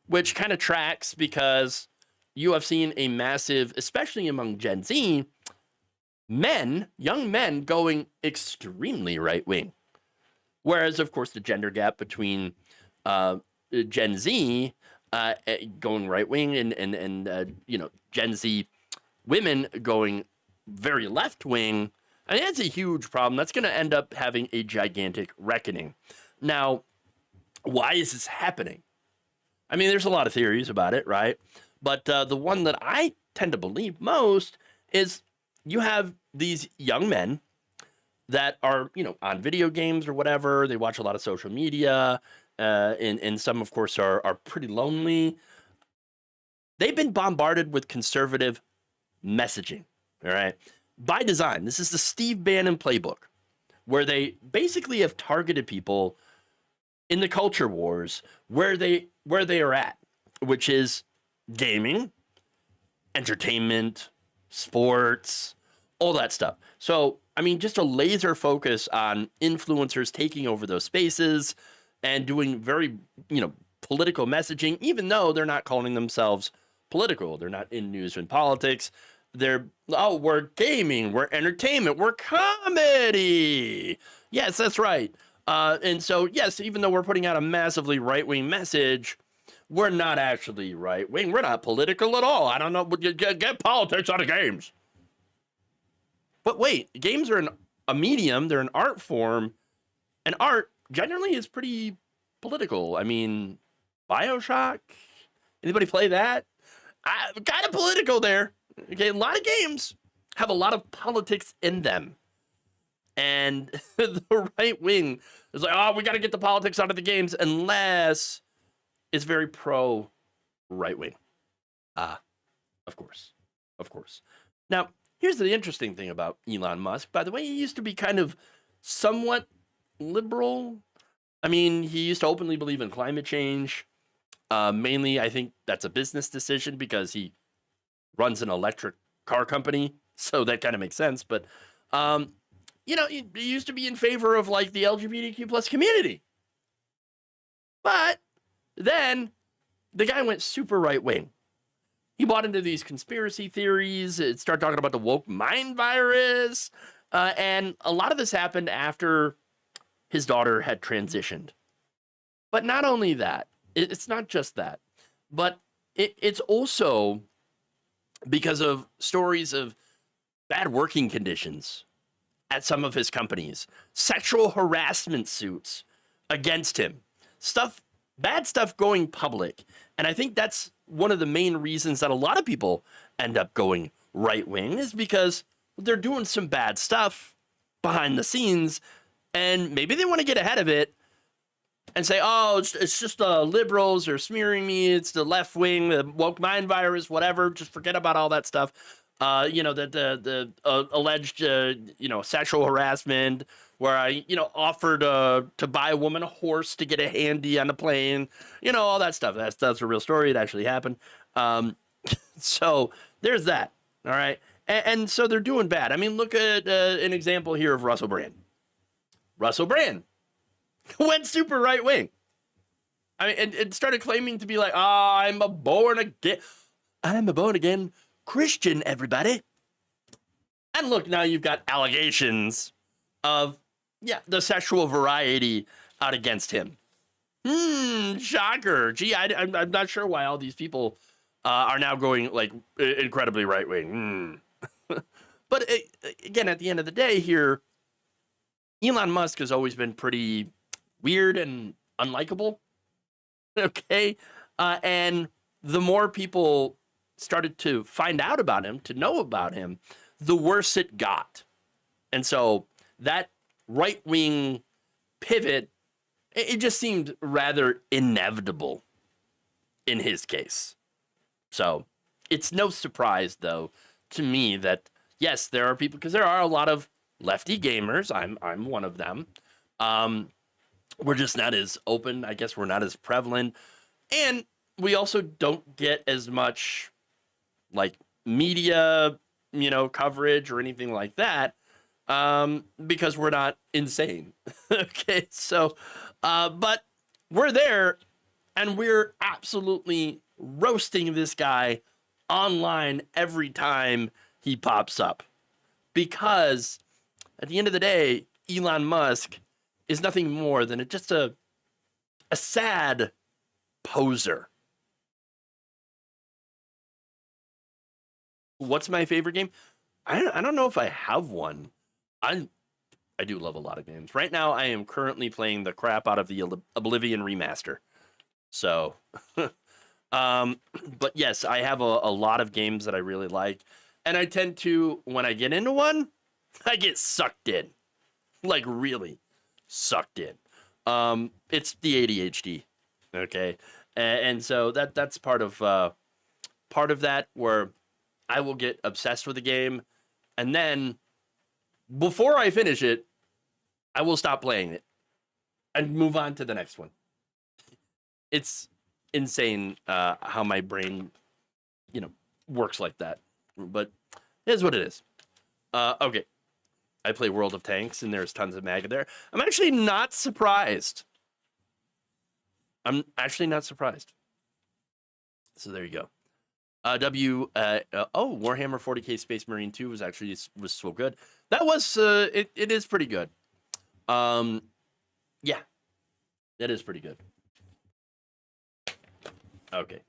which kind of tracks because you have seen a massive, especially among Gen Z, young men going extremely right wing. Whereas, of course, the gender gap between Gen Z going right wing and Gen Z women going very left wing, I mean, that's a huge problem. That's going to end up having a gigantic reckoning. Now, why is this happening? I mean, there's a lot of theories about it, right? But the one that I tend to believe most is you have these young men that are, on video games or whatever. They watch a lot of social media, and some, of course, are pretty lonely. They've been bombarded with conservative messaging, all right? By design. This is the Steve Bannon playbook, where they basically have targeted people in the culture wars where they are at, which is gaming, entertainment, sports, all that stuff. So, I mean, just a laser focus on influencers taking over those spaces and doing very, political messaging, even though they're not calling themselves political. They're not in news and politics. We're gaming, we're entertainment, we're comedy. Yes, that's right. And so, yes, even though we're putting out a massively right-wing message, we're not actually right-wing. We're not political at all. I don't know. Get politics out of games. But wait, games are a medium. They're an art form. And art generally is pretty political. I mean, BioShock? Anybody play that? Kind of political there. Okay, a lot of games have a lot of politics in them. And the right wing is like, we got to get the politics out of the games unless it's very pro right wing. Of course. Now, here's the interesting thing about Elon Musk. By the way, he used to be kind of somewhat liberal. I mean, he used to openly believe in climate change. Mainly, I think that's a business decision because he runs an electric car company. So that kind of makes sense. But, he used to be in favor of like the LGBTQ plus community. But then the guy went super right wing. He bought into these conspiracy theories. It started talking about the woke mind virus. And a lot of this happened after his daughter had transitioned. But not only that, it's not just that, but it's also because of stories of bad working conditions at some of his companies, sexual harassment suits against him, bad stuff going public. And I think that's one of the main reasons that a lot of people end up going right wing is because they're doing some bad stuff behind the scenes and maybe they want to get ahead of it and say, it's just the liberals are smearing me. It's the left wing, the woke mind virus, whatever. Just forget about all that stuff. The alleged, sexual harassment where I, offered to buy a woman a horse to get a handy on the plane, all that stuff. That's a real story. It actually happened. So there's that. All right. And so they're doing bad. I mean, look at an example here of Russell Brand. Russell Brand went super right wing. I mean, and started claiming to be like, I'm a born again Christian, everybody. And look, now you've got allegations of, the sexual variety out against him. Shocker. Gee, I'm not sure why all these people are now going like incredibly right wing. But again, at the end of the day here, Elon Musk has always been pretty weird and unlikable. Okay. And the more people started to find out about him, to know about him, the worse it got. And so that right-wing pivot, it just seemed rather inevitable in his case. So it's no surprise, though, to me that, yes, there are people, because there are a lot of lefty gamers. I'm one of them. We're just not as open. I guess we're not as prevalent. And we also don't get as much like media, coverage or anything like that, because we're not insane. Okay. So, but we're there and we're absolutely roasting this guy online every time he pops up because at the end of the day, Elon Musk is nothing more than just a sad poser. What's my favorite game? I don't know if I have one. I do love a lot of games. Right now, I am currently playing the crap out of the Oblivion remaster. So, but yes, I have a lot of games that I really like. And I tend to, when I get into one, I get sucked in. Like, really sucked in. It's the ADHD, okay? And so that's part of that, where I will get obsessed with a game, and then before I finish it, I will stop playing it and move on to the next one. It's insane how my brain, works like that. But it is what it is. Okay. I play World of Tanks, and there's tons of MAGA there. I'm actually not surprised. So there you go. Warhammer 40K Space Marine 2 was so good. That was it is pretty good. Yeah. That is pretty good. Okay.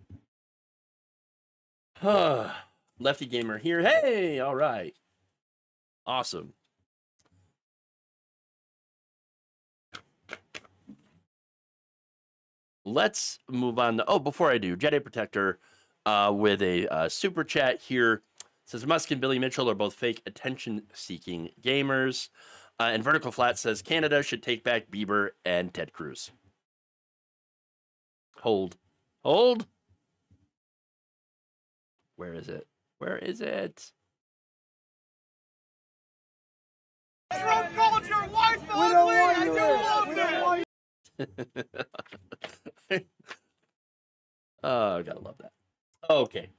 Lefty Gamer here. Hey, all right. Awesome. Let's move on to, before I do, Jedi Protector with a super chat here. Says Musk and Billy Mitchell are both fake attention-seeking gamers. And Vertical Flat says Canada should take back Bieber and Ted Cruz. Hold. Where is it? Trump called your wife ugly. I don't want that. Oh, gotta love that. Okay.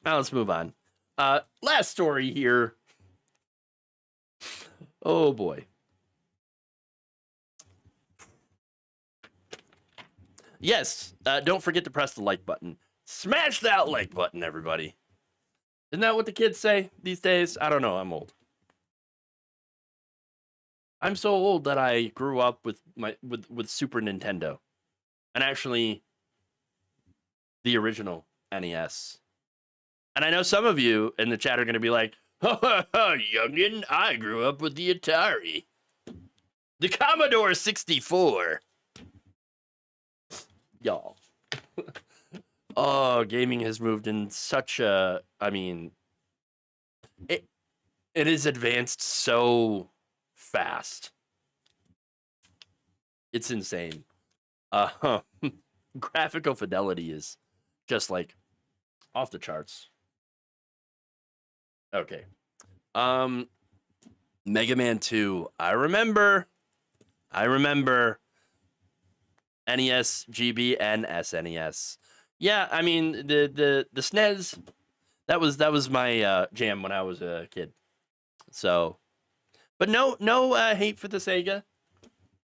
Now let's move on. Last story here. Oh boy. Yes, don't forget to press the like button. Smash that like button, everybody. Isn't that what the kids say these days? I don't know, I'm old. I'm so old that I grew up with Super Nintendo. And actually the original NES. And I know some of you in the chat are going to be like, youngin', I grew up with the Atari. The Commodore 64. Y'all. Oh, gaming has moved in such a, it has advanced so fast. It's insane. Graphical fidelity is just like off the charts. Okay. Mega Man 2. I remember NES, GB, and SNES. Yeah, I mean the SNES, that was my jam when I was a kid. So, but no hate for the Sega.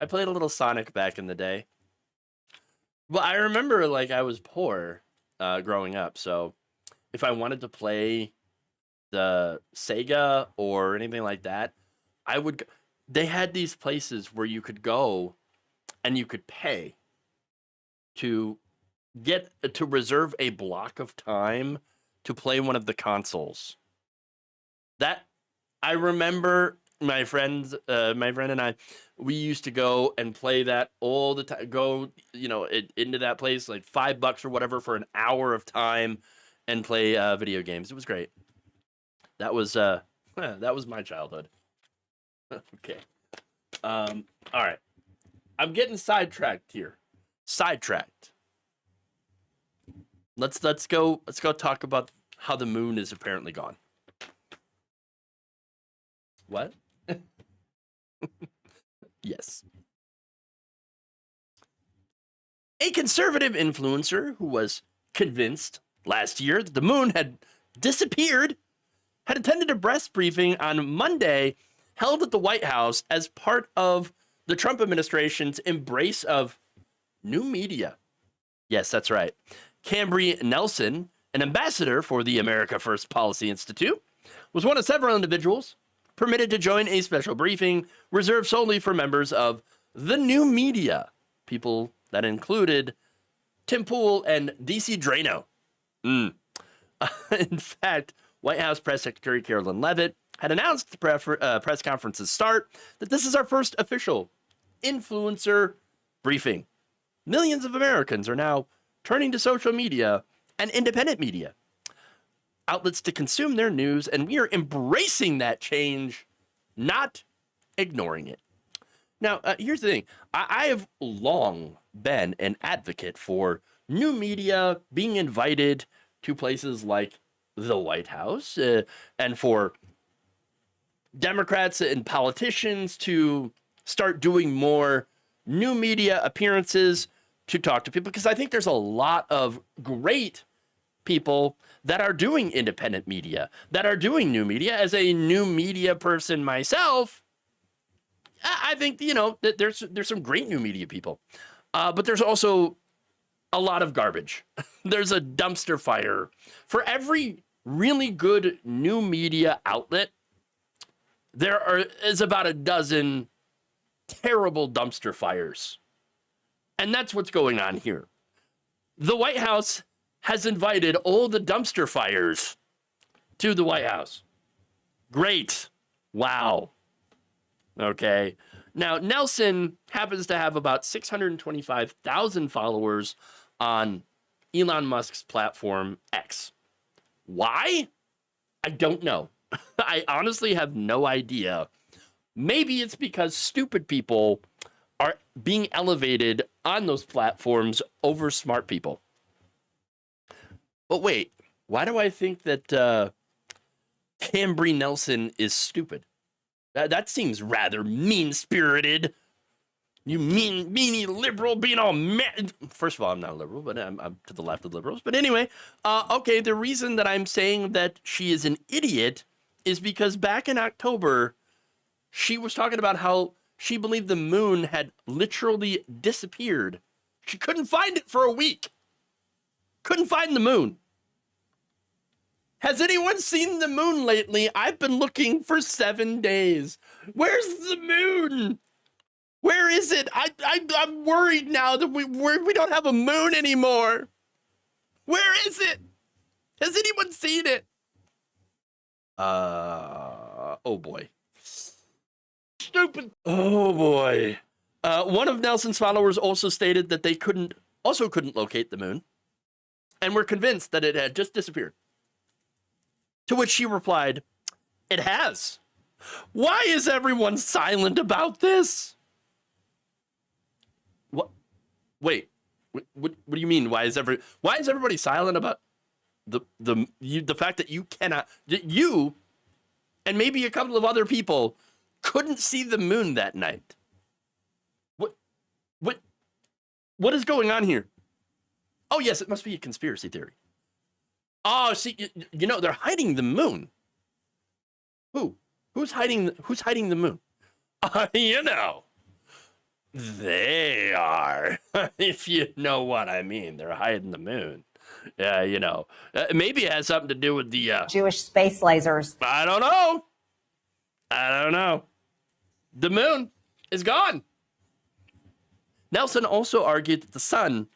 I played a little Sonic back in the day. Well, I remember I was poor growing up, so if I wanted to play the Sega or anything like that, they had these places where you could go and you could pay to reserve a block of time to play one of the consoles. That I remember my friend and I, we used to go and play that all the time. Go, into that place, like $5 or whatever for an hour of time, and play video games. It was great. That was my childhood. Okay. All right. I'm getting sidetracked here. Let's go talk about how the moon is apparently gone. What? Yes. A conservative influencer who was convinced last year that the moon had disappeared had attended a press briefing on Monday held at the White House as part of the Trump administration's embrace of new media. Yes, that's right. Cambry Nelson, an ambassador for the America First Policy Institute, was one of several individuals permitted to join a special briefing reserved solely for members of the new media, people that included Tim Pool and DC Drano. In fact, White House Press Secretary Carolyn Leavitt had announced at the press conference's start that this is our first official influencer briefing. Millions of Americans are now turning to social media and independent media outlets to consume their news, and we are embracing that change, not ignoring it. Now, here's the thing. I have long been an advocate for new media being invited to places like the White House, and for Democrats and politicians to start doing more new media appearances to talk to people, because I think there's a lot of great people that are doing independent media, that are doing new media. As a new media person myself, I think, you know, that there's some great new media people, but there's also a lot of garbage. There's a dumpster fire. For every really good new media outlet, there is about a dozen terrible dumpster fires. And that's what's going on here. The White House has invited all the dumpster fires to the White House. Great. Wow. Okay. Now, Nelson happens to have about 625,000 followers on Elon Musk's platform X. Why? I don't know. I honestly have no idea. Maybe it's because stupid people are being elevated on those platforms over smart people. But wait, why do I think that Cambry Nelson is stupid? That seems rather mean-spirited. You meanie liberal being all mad. First of all, I'm not a liberal, but I'm to the left of liberals. But anyway, okay, the reason that I'm saying that she is an idiot is because back in October, she was talking about how she believed the moon had literally disappeared. She couldn't find it for a week. Couldn't find the moon. Has anyone seen the moon lately? I've been looking for 7 days. Where's the moon? Where is it? I'm worried now that we don't have a moon anymore. Where is it? Has anyone seen it? Oh boy. Stupid. Oh boy. One of Nelson's followers also stated that they couldn't locate the moon and were convinced that it had just disappeared. To which she replied, "It has. Why is everyone silent about this?" What? Wait. What do you mean? Why is everybody silent about the fact that you and maybe a couple of other people couldn't see the moon that night? What is going on here? Oh yes, it must be a conspiracy theory. Oh, see, you know, they're hiding the moon. Who's hiding the moon? You know, they are. If you know what I mean, they're hiding the moon. You know, maybe it has something to do with the Jewish space lasers. I don't know. The moon is gone. Nelson also argued that the sun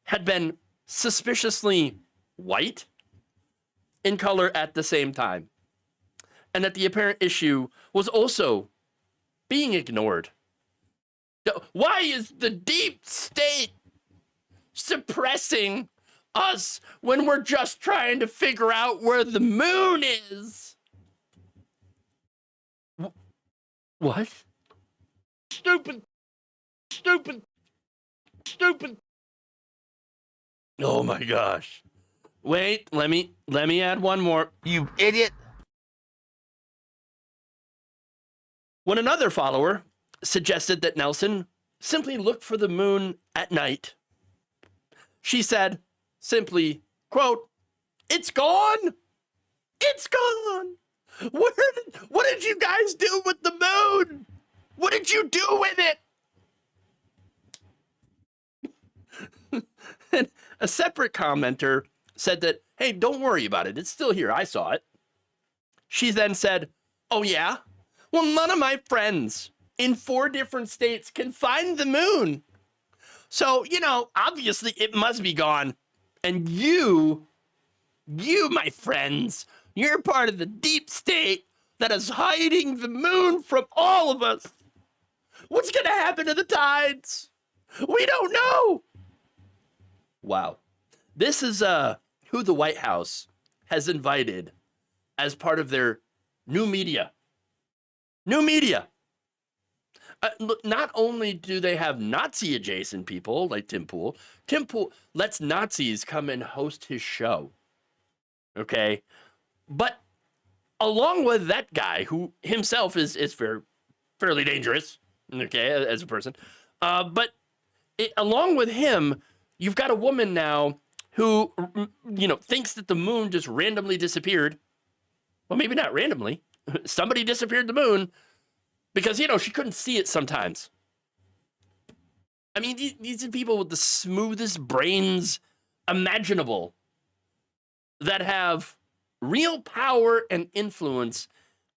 had been suspiciously white in color at the same time, and that the apparent issue was also being ignored. Why is the deep state suppressing us when we're just trying to figure out where the moon is? What? Stupid. Oh my gosh. Wait, let me add one more. You idiot. When another follower suggested that Nelson simply look for the moon at night, she said simply, quote, "It's gone. It's gone. What did you guys do with the moon? What did you do with it?" And a separate commenter said that, "Hey, don't worry about it. It's still here. I saw it." She then said, oh, yeah? Well, none of my friends in 4 different states can find the moon. So, obviously it must be gone. And you, my friends, you're part of the deep state that is hiding the moon from all of us. What's going to happen to the tides? We don't know. Wow. This is who the White House has invited as part of their new media. New media. Look, not only do they have Nazi-adjacent people like Tim Pool lets Nazis come and host his show. Okay? But along with that guy, who himself is fairly dangerous, okay, as a person, but along with him, you've got a woman now who, thinks that the moon just randomly disappeared. Well, maybe not randomly. Somebody disappeared the moon because, she couldn't see it sometimes. I mean, these are people with the smoothest brains imaginable that have real power and influence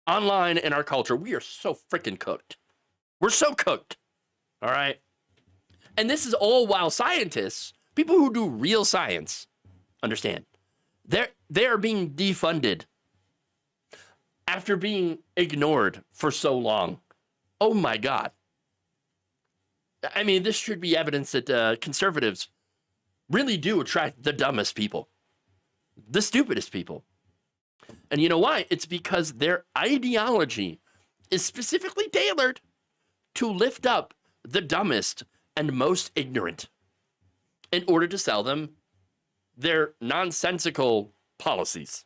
online in our culture. We are so freaking cooked. We're so cooked. All right. And this is all while scientists, people who do real science, understand, they are being defunded after being ignored for so long. Oh my God. I mean, this should be evidence that conservatives really do attract the dumbest people, the stupidest people. And you know why? It's because their ideology is specifically tailored to lift up the dumbest and most ignorant in order to sell them their nonsensical policies.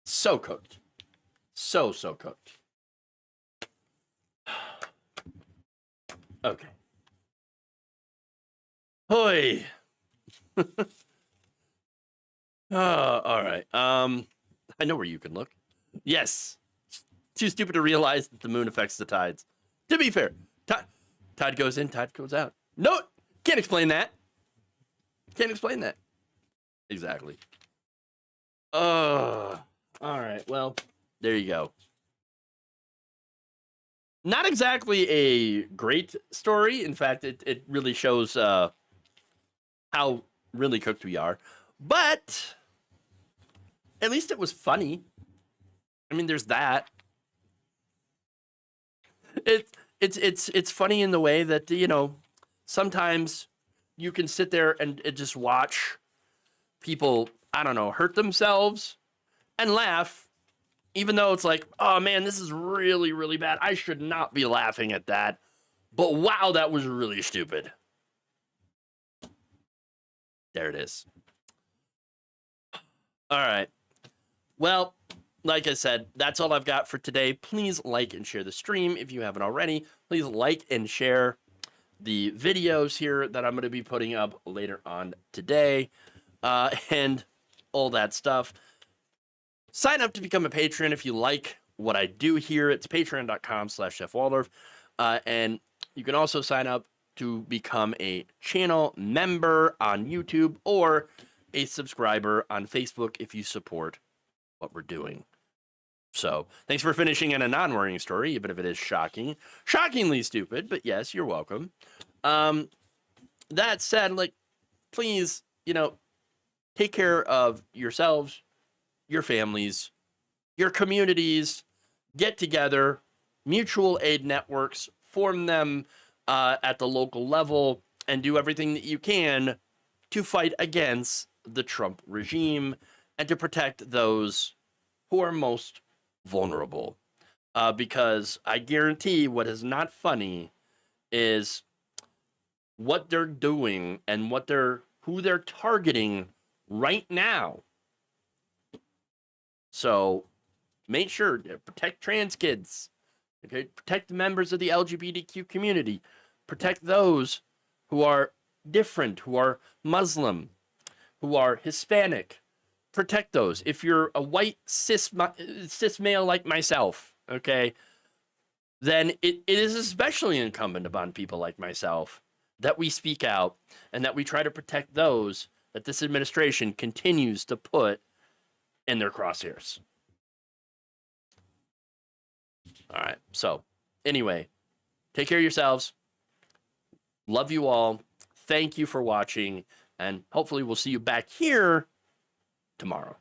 So cooked. So cooked. Okay. Hoi. All right. I know where you can look. Yes. Too stupid to realize that the moon affects the tides. To be fair, tide goes in, tide goes out. No, can't explain that. Can't explain that. Exactly. All right. Well, there you go. Not exactly a great story. In fact, it really shows how really cooked we are. But at least it was funny. I mean, there's that. It's funny in the way that, sometimes you can sit there and just watch people, I don't know, hurt themselves and laugh, even though it's like, oh man, this is really, really bad. I should not be laughing at that. But wow, that was really stupid. There it is. All right. Well, like I said, that's all I've got for today. Please like and share the stream if you haven't already. Please like and share the videos here that I'm going to be putting up later on today, and all that stuff. Sign up to become a patron if you like what I do here. It's patreon.com/jeffwaldorf. And you can also sign up to become a channel member on YouTube or a subscriber on Facebook if you support what we're doing. So thanks for finishing in a non-worrying story, even if it is shockingly stupid, but yes, you're welcome. That said, please, take care of yourselves, your families, your communities, get together, mutual aid networks, form them at the local level, and do everything that you can to fight against the Trump regime and to protect those who are most vulnerable. Because I guarantee what is not funny is what they're doing and who they're targeting right now. So make sure to protect trans kids. Okay, protect the members of the LGBTQ community. Protect those who are different, who are Muslim, who are Hispanic. Protect those. If you're a white cis male like myself, okay, then it is especially incumbent upon people like myself that we speak out and that we try to protect those that this administration continues to put in their crosshairs. All right. So, anyway, take care of yourselves. Love you all. Thank you for watching. And hopefully we'll see you back here tomorrow.